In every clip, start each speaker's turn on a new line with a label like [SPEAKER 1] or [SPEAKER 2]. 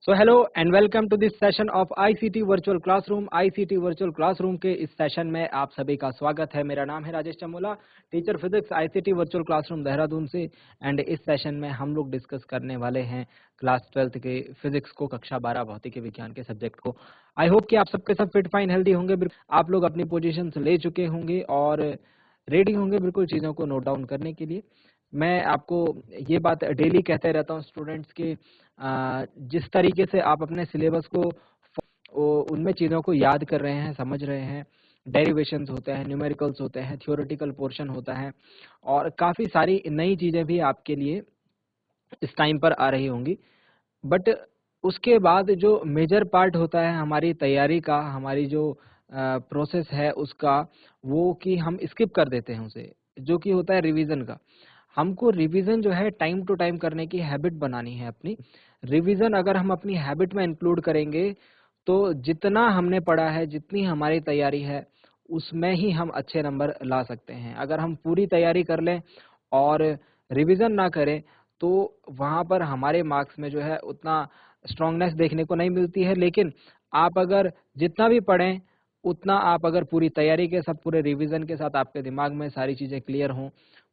[SPEAKER 1] So hello and welcome to this session of ICT virtual classroom. ICT virtual classroom के इस session में आप सभी का स्वागत है। मेरा नाम है Rajesh Chamola, teacher physics ICT virtual classroom Dehradun से। एंड इस सेशन में हम लोग डिस्कस करने वाले हैं क्लास 12th के फिजिक्स को, कक्षा 12 भौतिकी विज्ञान के सब्जेक्ट को। आई होप कि आप सबके सब फिट फाइन हेल्दी होंगे, आप लोग अपनी पोजिशन ले चुके होंगे और रेडी होंगे बिल्कुल चीज़ों को नोट डाउन करने के लिए। मैं आपको ये बात डेली कहते रहता हूँ स्टूडेंट्स के, जिस तरीके से आप अपने सिलेबस को उनमें चीज़ों को याद कर रहे हैं, समझ रहे हैं, डेरिवेशंस होते हैं, न्यूमेरिकल्स होते हैं, थ्योरेटिकल पोर्शन होता है और काफ़ी सारी नई चीज़ें भी आपके लिए इस टाइम पर आ रही होंगी। बट उसके बाद जो मेजर पार्ट होता है हमारी तैयारी का, हमारी जो प्रोसेस है उसका, वो कि हम स्किप कर देते हैं उसे, जो कि होता है रिवीजन का। हमको रिवीजन जो है टाइम टू टाइम करने की हैबिट बनानी है अपनी। रिवीजन अगर हम अपनी हैबिट में इंक्लूड करेंगे तो जितना हमने पढ़ा है, जितनी हमारी तैयारी है, उसमें ही हम अच्छे नंबर ला सकते हैं। अगर हम पूरी तैयारी कर लें और रिवीजन ना करें तो वहाँ पर हमारे मार्क्स में जो है उतना स्ट्रांगनेस देखने को नहीं मिलती है। लेकिन आप अगर जितना भी पढ़ें, उतना आप अगर पूरी तैयारी के साथ, पूरे रिवीजन के साथ आपके दिमाग में सारी चीज़ें क्लियर हों,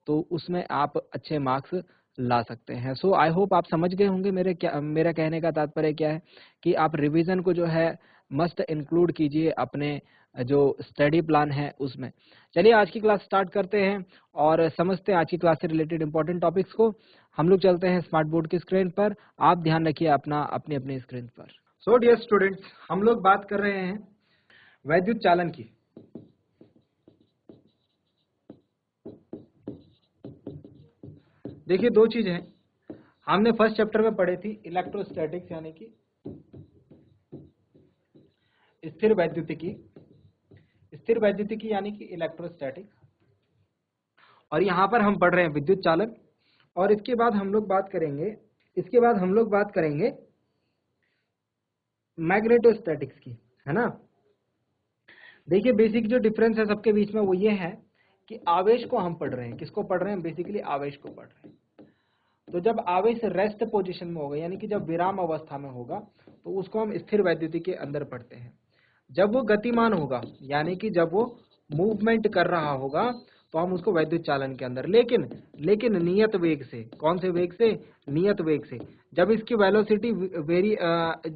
[SPEAKER 1] तो उसमें आप अच्छे मार्क्स ला सकते हैं। सो आई होप आप समझ गए होंगे मेरा कहने का तात्पर्य क्या है कि आप रिवीजन को जो है मस्ट इंक्लूड कीजिए अपने जो स्टडी प्लान है उसमें। चलिए आज की क्लास स्टार्ट करते हैं और समझते हैं आज की क्लास से रिलेटेड इंपॉर्टेंट टॉपिक्स को। हम लोग चलते हैं स्मार्ट बोर्ड की स्क्रीन पर। आप ध्यान रखिए अपना अपनी अपनी स्क्रीन पर। सो डियर स्टूडेंट्स, हम लोग बात कर रहे हैं वैद्युत चालन की। देखिए दो चीजें हैं, हमने फर्स्ट चैप्टर में पढ़ी थी इलेक्ट्रोस्टैटिक्स यानी कि स्थिर वैद्युतिकी, स्थिर वैद्युतिकी यानी कि इलेक्ट्रोस्टैटिक्स, और यहाँ पर हम पढ़ रहे हैं विद्युत चालन। और इसके बाद हम लोग बात करेंगे मैग्नेटोस्टैटिक्स की, है ना। देखिए बेसिक जो डिफरेंस है सबके बीच में वो ये है कि आवेश को हम पढ़ रहे हैं। किसको पढ़ रहे हैं? बेसिकली आवेश को पढ़ रहे हैं। तो जब आवेश रेस्ट पोजीशन में होगा यानी कि जब विराम अवस्था में होगा तो उसको हम स्थिर वैद्युतिकी के अंदर पढ़ते हैं। जब वो गतिमान होगा यानी कि जब वो मूवमेंट कर रहा होगा तो हम उसको वैद्युत चालन के अंदर, लेकिन नियत वेग से। कौन से वेग से? नियत वेग से। जब इसकी वेलोसिटी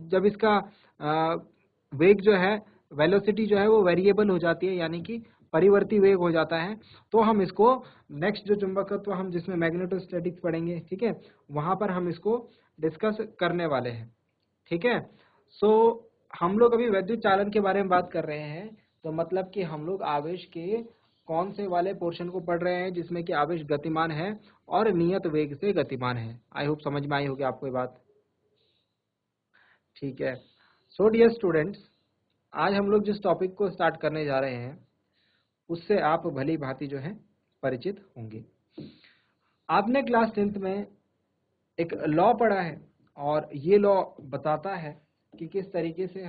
[SPEAKER 1] जब इसका वेग जो है, वेलोसिटी जो है वो वेरिएबल हो जाती है यानी कि परिवर्ती वेग हो जाता है, तो हम इसको नेक्स्ट जो चुंबकत्व हम जिसमें मैग्नेटोस्टैटिक्स पढ़ेंगे, ठीक है, वहां पर हम इसको डिस्कस करने वाले हैं। ठीक है। सो हम लोग अभी वैद्युत चालन के बारे में बात कर रहे हैं, तो मतलब कि हम लोग आवेश के कौन से वाले पोर्शन को पढ़ रहे हैं जिसमें कि आवेश गतिमान है और नियत वेग से गतिमान है। आई होप समझ में आई होगी आपको ये बात। ठीक है। सो डियर स्टूडेंट्स, आज हम लोग जिस टॉपिक को स्टार्ट करने जा रहे हैं उससे आप भली भांति जो है परिचित होंगे। आपने क्लास 10th में एक लॉ पढ़ा है और ये लॉ बताता है कि किस तरीके से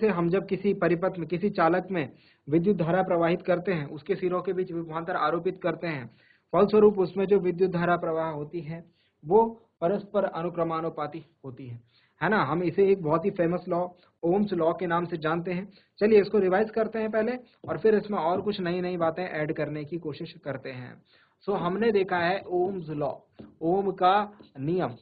[SPEAKER 1] हम जब किसी परिपथ में, किसी चालक में विद्युत धारा प्रवाहित करते हैं, उसके सिरों के बीच विभवांतर आरोपित करते हैं, फलस्वरूप उसमें जो विद्युत धारा प्रवाह होती है वो परस्पर अनुक्रमानुपाती होती है ना। हम इसे एक बहुत ही फेमस लॉ, ओम्स लॉ के नाम से जानते हैं। चलिए इसको रिवाइज करते हैं पहले और फिर इसमें और कुछ नई नई बातें ऐड करने की कोशिश करते हैं। सो हमने देखा है ओम्स लॉ, ओम का नियम।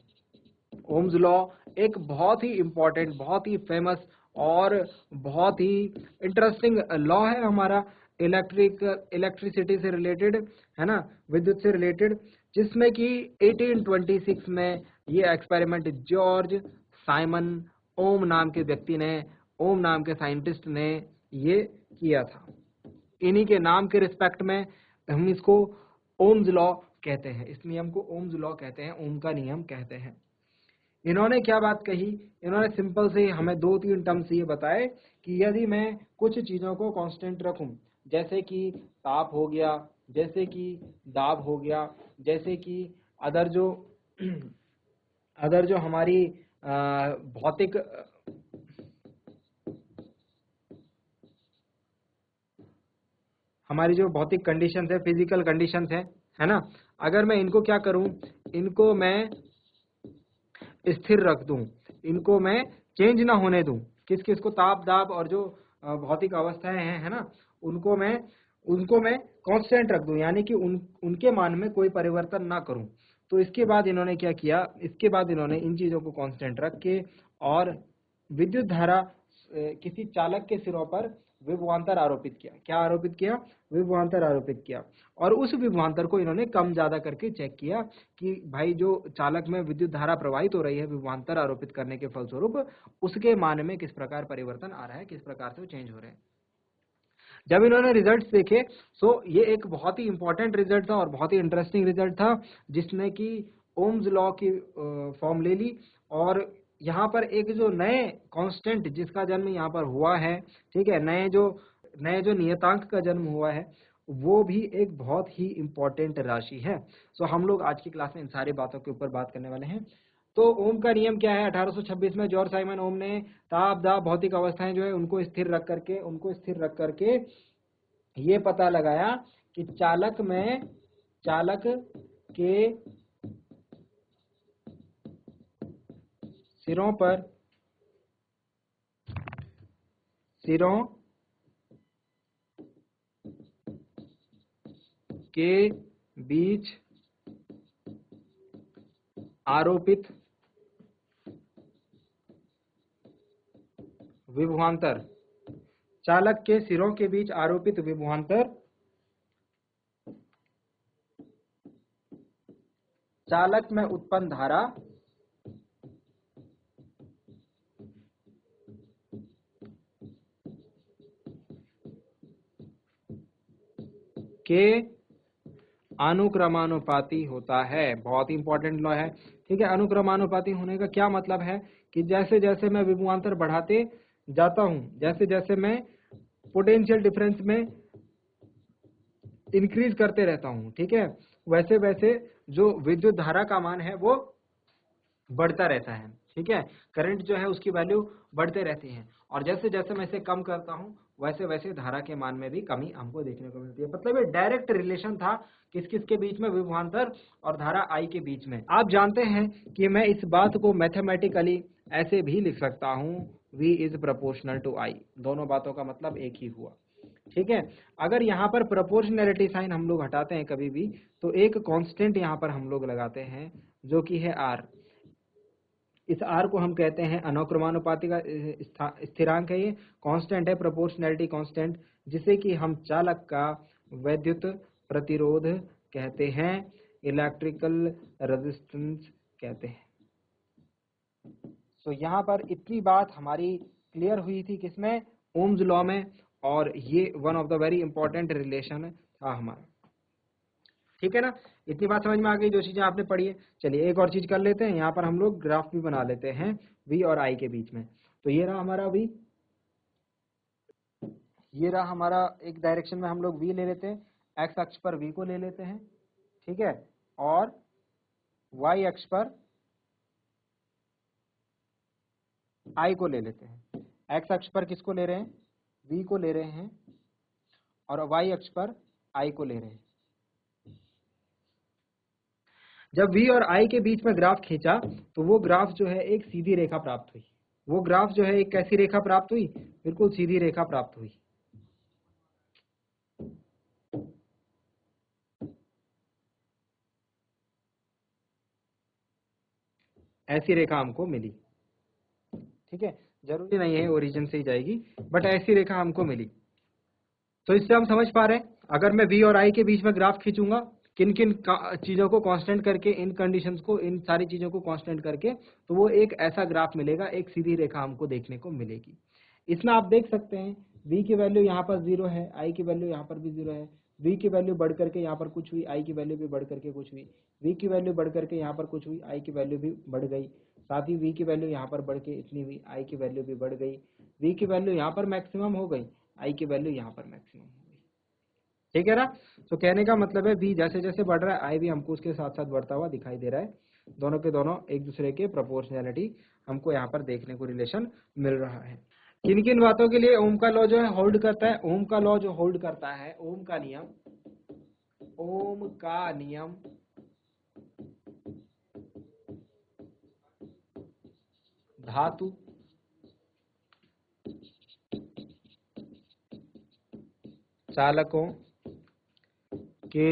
[SPEAKER 1] ओम्स लॉ एक बहुत ही इंपॉर्टेंट, बहुत ही फेमस और बहुत ही इंटरेस्टिंग लॉ है हमारा इलेक्ट्रिसिटी से रिलेटेड, है ना, विद्युत से रिलेटेड, जिसमें कि 1826 में ये एक्सपेरिमेंट जॉर्ज साइमन ओम नाम के व्यक्ति ने, ओम नाम के साइंटिस्ट ने ये किया था। इन्हीं के नाम के रिस्पेक्ट में हम इसको ओम्स लॉ कहते हैं, इस नियम को ओम्स लॉ कहते हैं, ओम का नियम कहते हैं। इन्होंने क्या बात कही? इन्होंने सिंपल से हमें 2-3 टर्म्स ये बताए कि यदि मैं कुछ चीजों को कांस्टेंट रखूं, जैसे कि ताप हो गया, जैसे कि दाब हो गया, जैसे कि अदर जो अदर जो हमारी भौतिक हमारी जो भौतिक कंडीशंस है, फिजिकल कंडीशंस है ना, अगर मैं इनको क्या करूं, इनको मैं स्थिर रख दूं, इनको मैं चेंज ना होने दूं, किस किस को, ताप दाब और जो भौतिक अवस्थाएं हैं, है ना, उनको मैं कांस्टेंट रख दूं, यानी कि उनके मान में कोई परिवर्तन ना करूं। तो इसके बाद इन्होंने क्या किया, इसके बाद इन्होंने इन चीजों को कांस्टेंट रख के और विद्युत धारा किसी चालक के सिरों पर विभवांतर आरोपित किया। क्या आरोपित किया? विभवांतर आरोपित किया। और उस विभवांतर को इन्होंने कम ज्यादा करके चेक किया कि भाई जो चालक में विद्युत धारा प्रवाहित हो रही है विभवांतर आरोपित करने के फलस्वरूप, उसके मान में किस प्रकार परिवर्तन आ रहा है, किस प्रकार से वो चेंज हो रहे हैं। जब इन्होंने रिजल्ट्स देखे, सो ये एक बहुत ही इंपॉर्टेंट रिजल्ट था और बहुत ही इंटरेस्टिंग रिजल्ट था, जिसने कि ओम्स लॉ की फॉर्म ले ली। और यहाँ पर एक जो नए कांस्टेंट जिसका जन्म यहाँ पर हुआ है, ठीक है, नए जो नियतांक का जन्म हुआ है, वो भी एक बहुत ही इंपॉर्टेंट राशि है। सो हम लोग आज की क्लास में इन सारी बातों के ऊपर बात करने वाले हैं। तो ओम का नियम क्या है? 1826 में जॉर्ज साइमन ओम ने ताप दाब भौतिक अवस्थाएं जो है उनको स्थिर रख करके ये पता लगाया कि चालक के सिरों के बीच आरोपित विभवांतर, चालक के सिरों के बीच आरोपित विभवांतर चालक में उत्पन्न धारा के अनुक्रमानुपाती होता है। बहुत ही इंपॉर्टेंट लॉ है, ठीक है। अनुक्रमानुपाती होने का क्या मतलब है कि जैसे जैसे मैं विभवांतर बढ़ाते जाता हूं, जैसे जैसे मैं पोटेंशियल डिफरेंस में इंक्रीज करते रहता हूं, ठीक है, वैसे वैसे जो विद्युत धारा का मान है वो बढ़ता रहता है, ठीक है। करंट जो है उसकी वैल्यू बढ़ते रहती है, और जैसे जैसे मैं इसे कम करता हूं वैसे वैसे धारा के मान में भी कमी हमको देखने को मिलती है। मतलब ये डायरेक्ट रिलेशन था किस किस के बीच में? विभवांतर और धारा आई के बीच में। आप जानते हैं कि मैं इस बात को मैथमेटिकली ऐसे भी लिख सकता हूं, V is proportional to I। दोनों बातों का मतलब एक ही हुआ, ठीक है। अगर यहाँ पर प्रोपोर्शनैलिटी साइन हम लोग हटाते हैं कभी भी, तो एक कांस्टेंट यहाँ पर हम लोग लगाते हैं जो कि है R। इस R को हम कहते हैं अनुक्रमानुपाती का स्थिरांक है, ये कांस्टेंट है, प्रोपोर्शनैलिटी कांस्टेंट, जिसे कि हम चालक का वैद्युत प्रतिरोध कहते हैं, इलेक्ट्रिकल रेजिस्टेंस कहते हैं। तो यहाँ पर इतनी बात हमारी क्लियर हुई थी किसमें? ओम्स लॉ में। और ये one of the very important relation था हमारा, ठीक है ना। इतनी बात समझ में आ गई जो चीजें आपने पढ़ी है। चलिए एक और चीज कर लेते हैं, यहाँ पर हम लोग ग्राफ भी बना लेते हैं V और I के बीच में। तो ये रहा हमारा V, ये रहा हमारा, एक डायरेक्शन में हम लोग V ले लेते हैं, एक्स अक्ष पर V को ले लेते हैं, ठीक है, और Y अक्ष पर I को ले लेते हैं। एक्स अक्ष पर किसको ले रहे हैं? V को ले रहे हैं, और Y अक्ष पर I को ले रहे हैं। जब V और I के बीच में ग्राफ खींचा तो वो ग्राफ जो है एक सीधी रेखा प्राप्त हुई। वो ग्राफ जो है एक कैसी रेखा प्राप्त हुई? बिल्कुल सीधी रेखा प्राप्त हुई। ऐसी रेखा हमको मिली, ठीक है। जरूरी नहीं है ओरिजिन से ही जाएगी, बट ऐसी रेखा हमको मिली। तो इससे हम समझ पा रहे हैं, अगर मैं V और I के बीच में ग्राफ खींचूंगा, किन किन चीजों को कांस्टेंट करके, इन कंडीशंस को, इन सारी चीजों को कांस्टेंट करके, तो वो एक ऐसा ग्राफ मिलेगा, एक सीधी रेखा हमको देखने को मिलेगी। इसमें आप देख सकते हैं V की वैल्यू यहाँ पर 0 है, I की वैल्यू यहाँ पर भी 0 है। V की वैल्यू बढ़ करके यहाँ पर कुछ हुई, I की वैल्यू भी बढ़ करके कुछ हुई। V की वैल्यू बढ़ करके यहाँ पर कुछ हुई, I की वैल्यू भी बढ़ गई। साथ ही V की वैल्यू यहाँ पर बढ़ के इतनी हुई, I की वैल्यू भी बढ़ गई। V की वैल्यू यहाँ पर मैक्सिमम हो गई, I की वैल्यू यहाँ पर मैक्सिमम हो गई, ठीक है ना। तो कहने का मतलब है V जैसे जैसे बढ़ रहा है, I भी हमको उसके साथ साथ बढ़ता हुआ दिखाई दे रहा है। दोनों के दोनों एक दूसरे के प्रोपोर्शनैलिटी हमको यहाँ पर देखने को रिलेशन मिल रहा है। किन किन बातों के लिए ओम का लॉ जो है होल्ड करता है? ओम का लॉ जो होल्ड करता है, ओम का नियम धातु चालकों के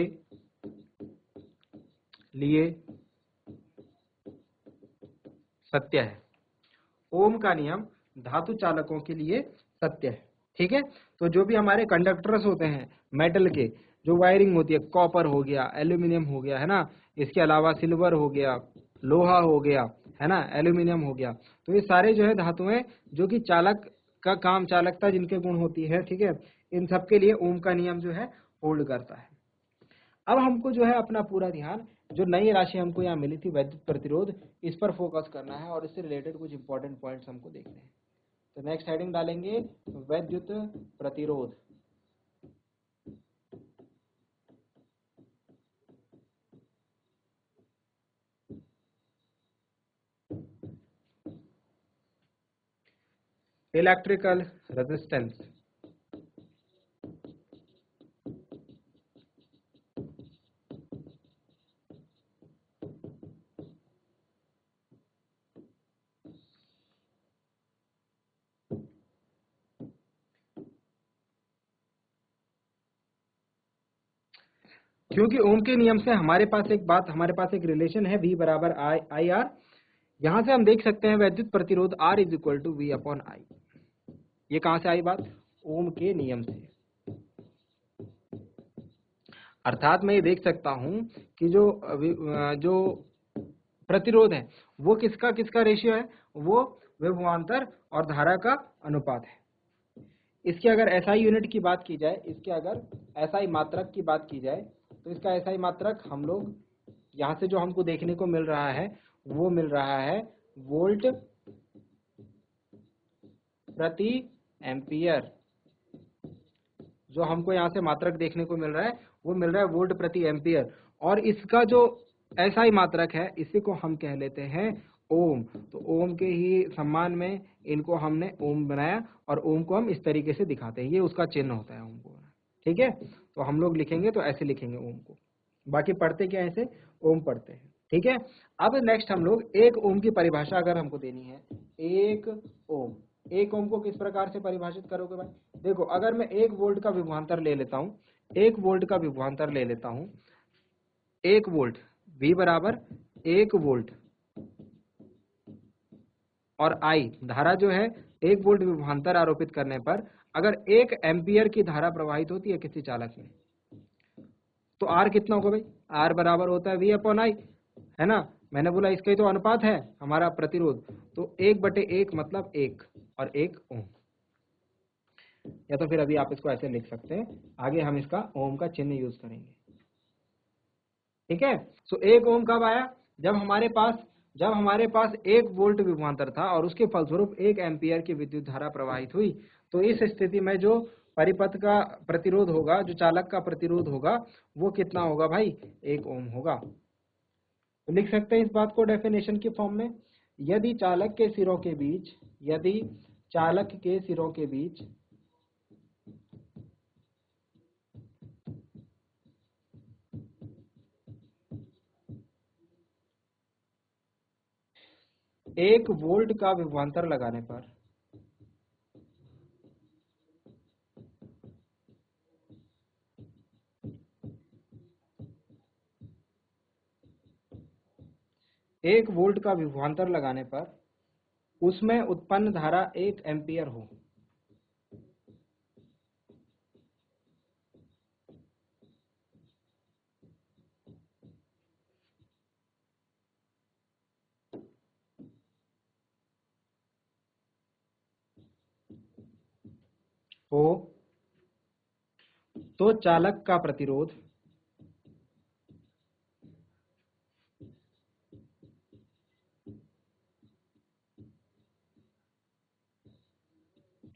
[SPEAKER 1] लिए सत्य है। ओम का नियम धातु चालकों के लिए सत्य है। ठीक है, तो जो भी हमारे कंडक्टर्स होते हैं मेटल के, जो वायरिंग होती है, कॉपर हो गया, एल्यूमिनियम हो गया, है ना, इसके अलावा सिल्वर हो गया, लोहा हो गया, है ना, एल्यूमिनियम हो गया, तो ये सारे जो है धातुएं जो कि चालक का काम, चालकता जिनके गुण होती है, ठीक है, इन सब के लिए ओम का नियम जो है होल्ड करता है। अब हमको जो है अपना पूरा ध्यान जो नई राशि हमको यहाँ मिली थी वैद्युत प्रतिरोध, इस पर फोकस करना है और इससे रिलेटेड कुछ इंपॉर्टेंट पॉइंट्स हमको देखने हैं। तो नेक्स्ट हेडिंग डालेंगे वैद्युत प्रतिरोध। Electrical resistance. क्योंकि ओम के नियम से हमारे पास एक रिलेशन है V बराबर आई आर। यहां से हम देख सकते हैं वैद्युत प्रतिरोध R is equal to V upon I. ये कहां से आई बात? ओम के नियम से। अर्थात मैं ये देख सकता हूं कि जो प्रतिरोध है वो किसका किसका रेशियो है, वो विभवांतर और धारा का अनुपात है। इसकी अगर एसआई यूनिट की बात की जाए, इसके अगर एसआई मात्रक की बात की जाए, तो इसका एसआई मात्रक हम लोग यहां से जो हमको देखने को मिल रहा है वो मिल रहा है वोल्ट प्रति एम्पियर। जो हमको यहाँ से मात्रक देखने को मिल रहा है वो मिल रहा है वोल्ट प्रति एम्पियर, और इसका जो एसआई मात्रक है इसी को हम कह लेते हैं ओम। तो ओम के ही सम्मान में इनको हमने ओम बनाया, और ओम को हम इस तरीके से दिखाते हैं, ये उसका चिन्ह होता है ओम को। ठीक है, तो हम लोग लिखेंगे तो ऐसे लिखेंगे ओम को, बाकी पढ़ते क्या ऐसे ओम पढ़ते हैं। ठीक है, अब नेक्स्ट हम लोग एक ओम की परिभाषा अगर हमको देनी है, एक ओम, एक ओम को किस प्रकार से परिभाषित करोगे भाई? देखो, अगर मैं 1 वोल्ट का विभवांतर ले लेता हूं, 1 वोल्ट का विभवांतर ले लेता हूं, 1 वोल्ट, V बराबर 1 वोल्ट, और I धारा जो है 1 वोल्ट विभवांतर आरोपित करने पर अगर 1 एम्पियर की धारा प्रवाहित होती है किसी चालक में, तो R कितना होगा भाई? R बराबर होता है V अपॉन आई, है ना। मैंने बोला इसका ही तो अनुपात है हमारा प्रतिरोध, तो 1/1 मतलब 1 और 1 ओम। या तो फिर अभी आप इसको ऐसे लिख सकते हैं, आगे हम इसका ओम का चिन्ह यूज करेंगे। ठीक है, सो 1 ओम कब आया? जब हमारे पास 1 वोल्ट विभवांतर था और उसके फलस्वरूप 1 एम्पियर की विद्युत धारा प्रवाहित हुई। तो इस स्थिति में जो परिपथ का प्रतिरोध होगा, जो चालक का प्रतिरोध होगा, वो कितना होगा भाई? 1 ओम होगा। तो लिख सकते हैं इस बात को डेफिनेशन के फॉर्म में, यदि चालक के सिरों के बीच एक वोल्ट का विभवांतर लगाने पर उसमें उत्पन्न धारा 1 एम्पियर हो, तो चालक का प्रतिरोध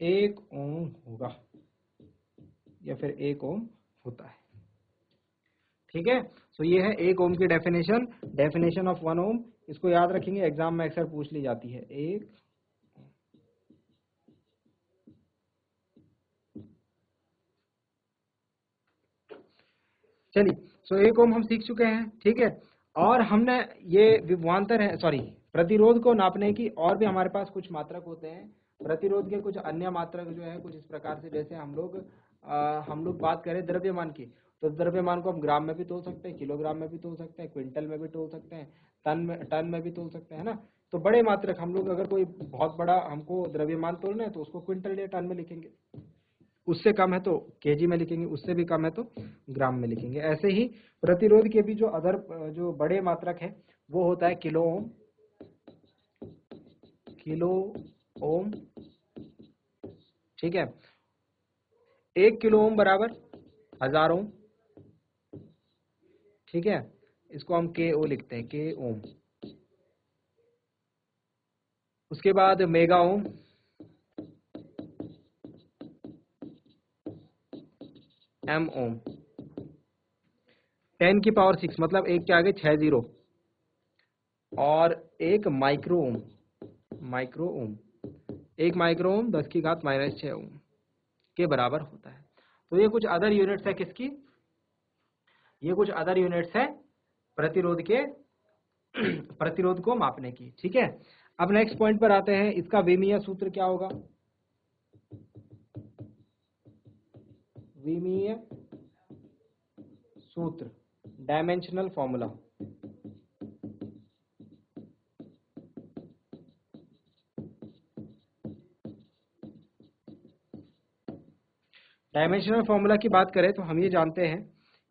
[SPEAKER 1] 1 ओम होगा, या फिर 1 ओम होता है। ठीक है, तो ये है 1 ओम की डेफिनेशन ऑफ 1 ओम। इसको याद रखेंगे, एग्जाम में अक्सर पूछ ली जाती है। एक चलिए, सो 1 ओम हम सीख चुके हैं। ठीक है, और हमने ये विभवांतर है, सॉरी प्रतिरोध को नापने की और भी हमारे पास कुछ मात्रक होते हैं। प्रतिरोध के कुछ अन्य मात्रक जो है कुछ इस प्रकार से, जैसे हम लोग बात करें द्रव्यमान की, तो द्रव्यमान को हम ग्राम में भी तोल सकते हैं, किलोग्राम में भी तोल सकते हैं, क्विंटल में भी तोल सकते हैं, टन में भी तोल सकते हैं, है ना। तो बड़े मात्रक हम लोग, अगर कोई बहुत बड़ा हमको द्रव्यमान तोलना है तो उसको क्विंटल या टन में लिखेंगे, उससे कम है तो केजी में लिखेंगे, उससे भी कम है तो ग्राम में लिखेंगे। ऐसे ही प्रतिरोध के भी जो बड़े मात्रक है वो होता है किलो ओम। ठीक है, 1 किलो ओम बराबर 1000 ओम। ठीक है, इसको हम के ओ लिखते हैं, के ओम। उसके बाद मेगा ओम, एम ओम। 10 की पावर 6 मतलब 1 के आगे 6 जीरो। और एक माइक्रो ओम, एक माइक्रो ओम 10 की घात -6 ओम के बराबर होता है। तो ये कुछ अदर यूनिट्स है किसकी, ये कुछ अदर यूनिट्स है प्रतिरोध के प्रतिरोध को मापने की। ठीक है, अब नेक्स्ट पॉइंट पर आते हैं, इसका विमीय सूत्र क्या होगा। विमीय सूत्र, डायमेंशनल फॉर्मूला। डायमेंशनल फॉर्मूला की बात करें तो हम ये जानते हैं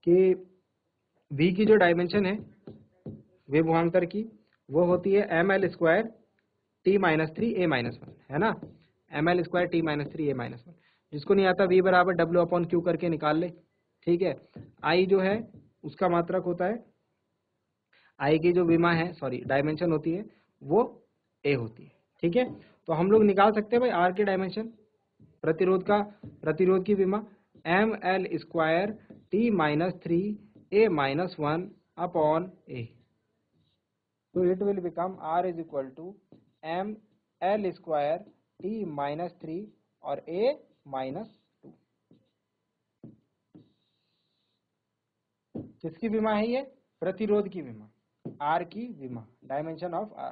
[SPEAKER 1] कि v की जो डायमेंशन है विभवांतर की, वो होती है ml² t-3 a-1, है ना। ml² t-3 a-1, जिसको नहीं आता v बराबर w/q करके निकाल ले। ठीक है, I जो है उसका मात्रक होता है, I की जो विमा है, सॉरी डायमेंशन होती है, वो a होती है। ठीक है, तो हम लोग निकाल सकते हैं भाई R की डायमेंशन, प्रतिरोध की विमा ml² t-3 a-1 upon a। तो it will become R is equal to ml² t-3 और a-2। किसकी विमा है ये, प्रतिरोध की विमा, R की विमा, डायमेंशन ऑफ R।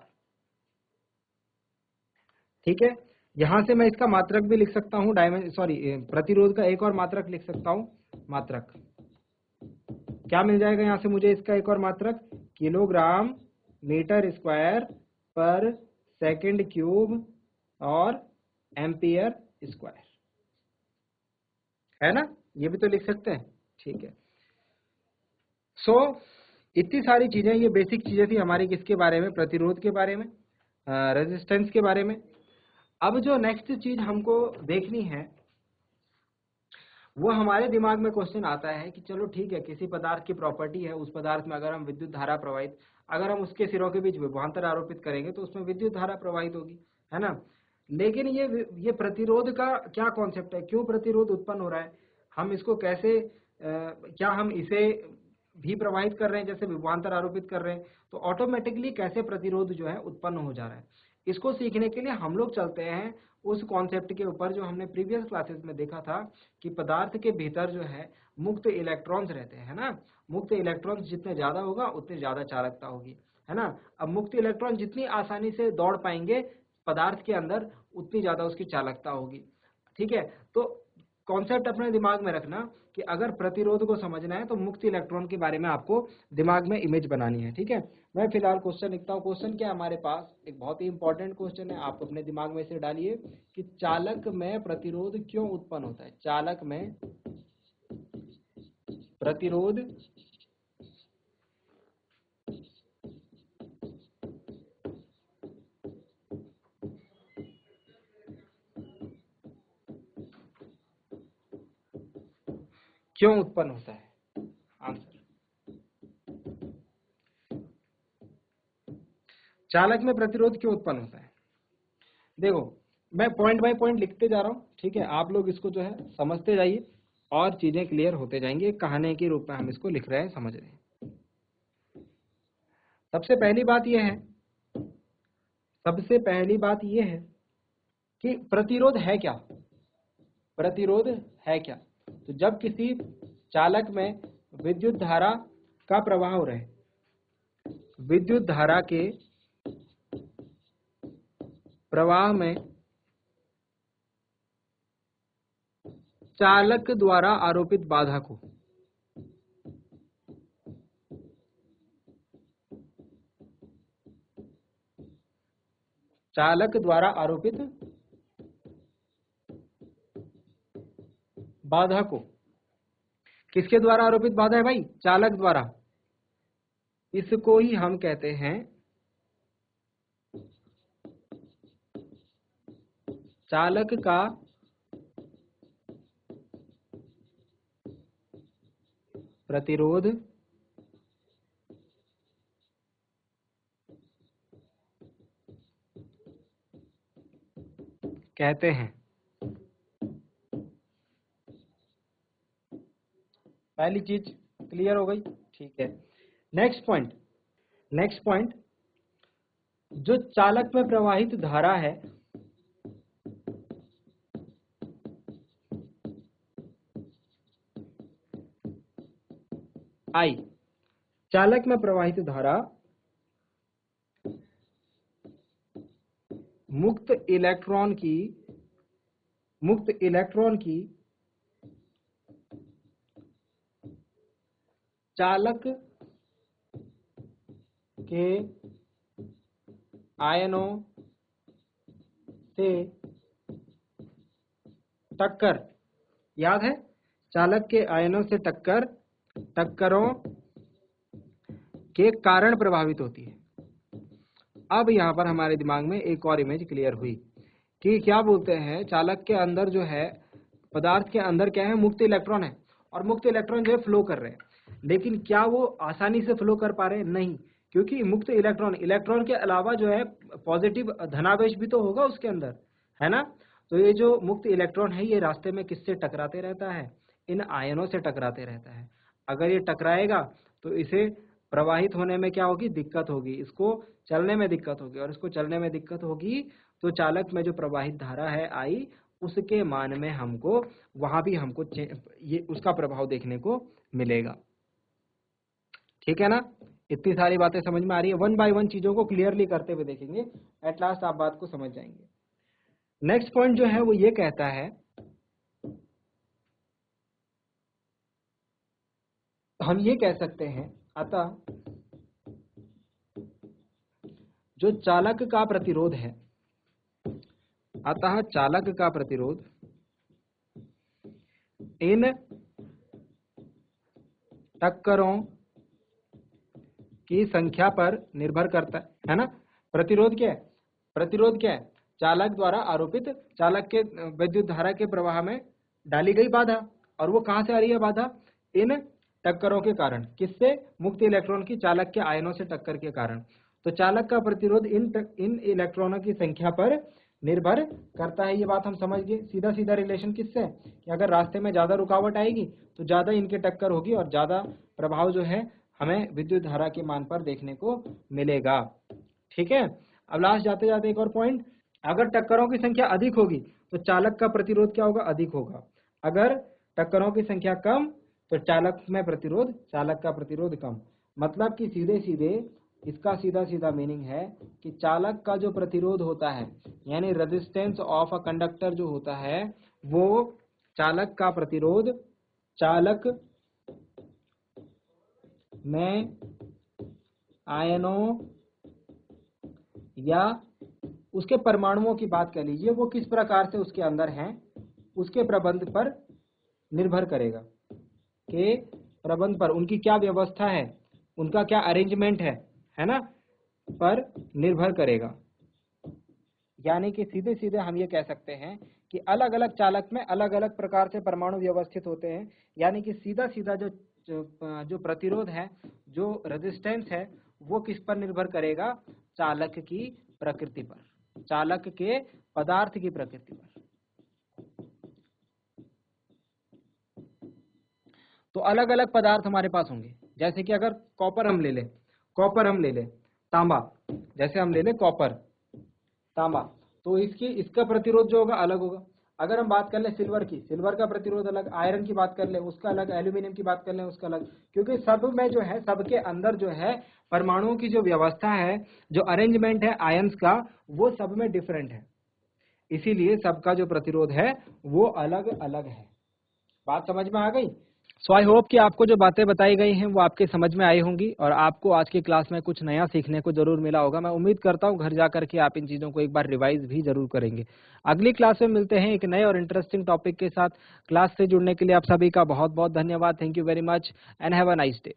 [SPEAKER 1] ठीक है, यहां से मैं इसका मात्रक भी लिख सकता हूं, प्रतिरोध का एक और मात्रक लिख सकता हूं। मात्रक क्या मिल जाएगा यहां से मुझे, इसका एक और मात्रक, किलोग्राम मीटर स्क्वायर पर सेकंड क्यूब और एम्पियर स्क्वायर, है ना, ये भी तो लिख सकते हैं। ठीक है, सो इतनी सारी चीजें, ये बेसिक चीजें थी हमारी किसके बारे में, प्रतिरोध के बारे में, रेजिस्टेंस के बारे में। अब जो नेक्स्ट चीज हमको देखनी है, वो हमारे दिमाग में क्वेश्चन आता है कि चलो ठीक है, किसी पदार्थ की प्रॉपर्टी है, उस पदार्थ में अगर हम विद्युत धारा प्रवाहित, अगर हम उसके सिरों के बीच विभवांतर आरोपित करेंगे तो उसमें विद्युत धारा प्रवाहित होगी, है ना। लेकिन ये प्रतिरोध का क्या कॉन्सेप्ट है, क्यों प्रतिरोध उत्पन्न हो रहा है, हम इसको कैसे क्या हम इसे भी प्रवाहित कर रहे हैं जैसे विभवांतर आरोपित कर रहे हैं, तो ऑटोमेटिकली कैसे प्रतिरोध जो है उत्पन्न हो जा रहा है। इसको सीखने के लिए हम लोग चलते हैं उस कॉन्सेप्ट के ऊपर जो हमने प्रीवियस क्लासेस में देखा था, कि पदार्थ के भीतर जो है मुक्त इलेक्ट्रॉन्स रहते हैं, है ना। मुक्त इलेक्ट्रॉन्स जितने ज्यादा होगा उतनी ज्यादा चालकता होगी, है ना। अब मुक्त इलेक्ट्रॉन जितनी आसानी से दौड़ पाएंगे पदार्थ के अंदर, उतनी ज्यादा उसकी चालकता होगी। ठीक है, तो कॉन्सेप्ट अपने दिमाग में रखना कि अगर प्रतिरोध को समझना है तो मुक्त इलेक्ट्रॉन के बारे में आपको दिमाग में इमेज बनानी है। ठीक है, मैं फिलहाल क्वेश्चन लिखता हूँ। क्वेश्चन क्या है हमारे पास, एक बहुत ही इंपॉर्टेंट क्वेश्चन है, आप अपने दिमाग में से डालिए कि चालक में प्रतिरोध क्यों उत्पन्न होता है, चालक में प्रतिरोध क्यों उत्पन्न होता है। आंसर, चालक में प्रतिरोध क्यों उत्पन्न होता है। देखो, मैं पॉइंट बाय पॉइंट लिखते जा रहा हूँ, ठीक है, आप लोग इसको जो है समझते जाइए और चीजें क्लियर होते जाएंगे। कहानी के रूप में हम इसको लिख रहे हैं, समझ रहे हैं। सबसे पहली बात यह है कि प्रतिरोध है क्या, प्रतिरोध है क्या। तो जब किसी चालक में विद्युत धारा का प्रवाह हो रहा है, विद्युत धारा के प्रवाह में चालक द्वारा आरोपित बाधा को चालक द्वारा आरोपित बाधा को, किसके द्वारा आरोपित बाधा है भाई? चालक द्वारा। इसको ही हम कहते हैं चालक का प्रतिरोध कहते हैं। पहली चीज क्लियर हो गई, ठीक है। नेक्स्ट पॉइंट, जो चालक में प्रवाहित धारा है आई, चालक में प्रवाहित धारा मुक्त इलेक्ट्रॉन की चालक के आयनों से टक्कर, याद है? चालक के आयनों से टक्करों के कारण प्रभावित होती है। अब यहाँ पर हमारे दिमाग में एक और इमेज क्लियर हुई कि क्या बोलते हैं, चालक के अंदर जो है, पदार्थ के अंदर क्या है? मुक्त इलेक्ट्रॉन है, और मुक्त इलेक्ट्रॉन जो है फ्लो कर रहे हैं। लेकिन क्या वो आसानी से फ्लो कर पा रहे हैं? नहीं, क्योंकि मुक्त इलेक्ट्रॉन के अलावा जो है पॉजिटिव धनावेश भी तो होगा उसके अंदर, है ना? तो ये जो मुक्त इलेक्ट्रॉन है, ये रास्ते में किससे टकराते रहता है? इन आयनों से टकराते रहता है। अगर ये टकराएगा तो इसे प्रवाहित होने में क्या होगी? दिक्कत होगी, इसको चलने में दिक्कत होगी, और इसको चलने में दिक्कत होगी तो चालक में जो प्रवाहित धारा है आई, उसके मान में हमको वहां भी हमको ये उसका प्रभाव देखने को मिलेगा। ठीक है ना? इतनी सारी बातें समझ में आ रही है? वन बाय वन चीजों को क्लियरली करते हुए देखेंगे, एट लास्ट आप बात को समझ जाएंगे। नेक्स्ट पॉइंट जो है वो ये कहता है, हम ये कह सकते हैं, अतः जो चालक का प्रतिरोध है, अतः चालक का प्रतिरोध इन टक्करों की संख्या पर निर्भर करता है ना? प्रतिरोध क्या है? चालक द्वारा आरोपित, चालक के विद्युत धारा के प्रवाह में डाली गई बाधा, और वो कहां से आ रही है बाधा? इन टक्करों के कारण। किससे? मुक्त इलेक्ट्रॉन की चालक के आयनों से टक्कर के कारण। तो चालक का प्रतिरोध इन इलेक्ट्रॉनों की संख्या पर निर्भर करता है। ये बात हम समझ गए। सीधा सीधा रिलेशन किससे? कि अगर रास्ते में ज्यादा रुकावट आएगी तो ज्यादा इनके टक्कर होगी, और ज्यादा प्रभाव जो है हमें विद्युत धारा के मान पर देखने को मिलेगा। ठीक है? अब लास्ट जाते जाते एक और पॉइंट, अगर टक्करों की संख्या अधिक होगी तो चालक का प्रतिरोध क्या होगा? अधिक होगा। अगर टक्करों की संख्या कम तो चालक का प्रतिरोध कम। मतलब कि सीधे सीधे इसका सीधा सीधा मीनिंग है कि चालक का जो प्रतिरोध होता है, यानी रेजिस्टेंस ऑफ अ कंडक्टर जो होता है, वो चालक का प्रतिरोध चालक में आयनों या उसके परमाणुओं की बात कर लीजिए, वो किस प्रकार से उसके अंदर हैं, उसके प्रबंध पर निर्भर करेगा। के प्रबंध पर, उनकी क्या व्यवस्था है, उनका क्या अरेंजमेंट है ना, पर निर्भर करेगा। यानी कि सीधे सीधे हम ये कह सकते हैं कि अलग अलग चालक में अलग अलग प्रकार से परमाणु व्यवस्थित होते हैं। यानी कि सीधा सीधा जो प्रतिरोध है, जो रेजिस्टेंस है, वो किस पर निर्भर करेगा? चालक की प्रकृति पर, चालक के पदार्थ की प्रकृति पर। तो अलग अलग पदार्थ हमारे पास होंगे, जैसे कि अगर कॉपर हम ले लें, तांबा, जैसे हम ले लें कॉपर, तांबा, तो इसका प्रतिरोध जो होगा अलग होगा। अगर हम बात कर लें सिल्वर की, सिल्वर का प्रतिरोध अलग, आयरन की बात कर लें उसका अलग, एल्यूमिनियम की बात कर लें उसका अलग, क्योंकि सब में जो है, सबके अंदर जो है परमाणुओं की जो व्यवस्था है, जो अरेंजमेंट है आयंस का, वो सब में डिफरेंट है, इसीलिए सबका जो प्रतिरोध है वो अलग अलग है। बात समझ में आ गई? सो आई होप कि आपको जो बातें बताई गई हैं वो आपके समझ में आई होंगी और आपको आज की क्लास में कुछ नया सीखने को जरूर मिला होगा। मैं उम्मीद करता हूँ घर जाकर के आप इन चीज़ों को एक बार रिवाइज भी जरूर करेंगे। अगली क्लास में मिलते हैं एक नए और इंटरेस्टिंग टॉपिक के साथ। क्लास से जुड़ने के लिए आप सभी का बहुत बहुत धन्यवाद। Thank you very much and have a nice day.